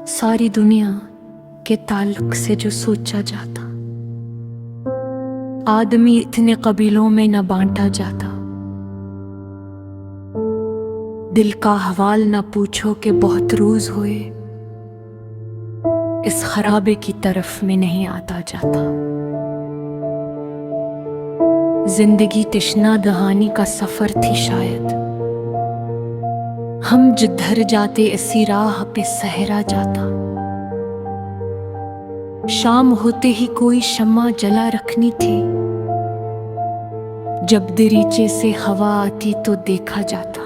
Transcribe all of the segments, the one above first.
सारी दुनिया के ताल्लुक से जो सोचा जाता, आदमी इतने कबीलों में न बांटा जाता। दिल का हवाल न पूछो कि बहुत रोज हुए, इस खराबे की तरफ में नहीं आता जाता। जिंदगी तिश्ना दहानी का सफर थी शायद, हम जिधर जाते इसी राह पे सहरा जाता। शाम होते ही कोई शम्मा जला रखनी थी, जब दरीचे से हवा आती तो देखा जाता।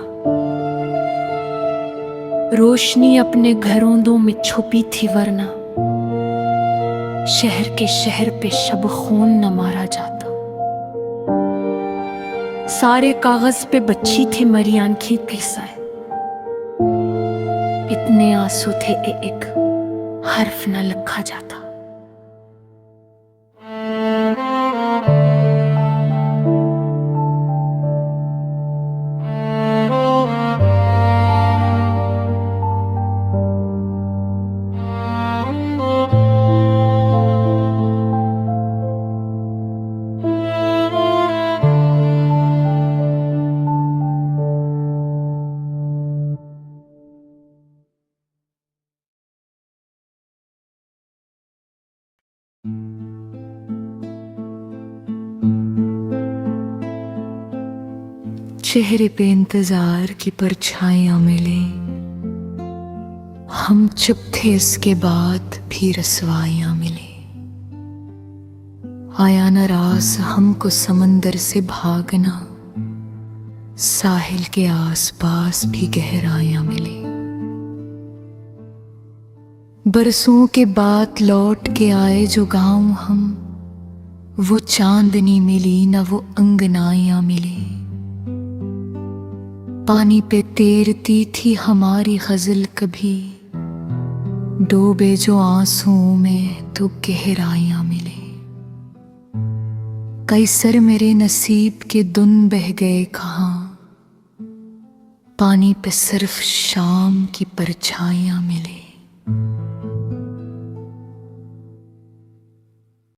रोशनी अपने घरों में छुपी थी, वरना शहर के शहर पे शब खून न मारा जाता। सारे कागज पे बच्ची थी मरी आंखी पिसाए, इतने आंसू थे एक हर्फ न लिखा जाता। चेहरे पे इंतजार की परछाइयां मिली, हम चुप थे इसके बाद भी रसवाइयां मिली। आया न रास हमको समंदर से भागना, साहिल के आसपास भी गहराइयां मिली। बरसों के बाद लौट के आए जो गांव हम, वो चांदनी मिली न वो अंगनाइयां मिली। पानी पे तैरती थी हमारी गजल कभी, डूबे जो आंसुओं में तो गहराइयां मिली। कई सर मेरे नसीब के दुन बह गए कहाँ, पानी पे सिर्फ शाम की परछाइयां मिली।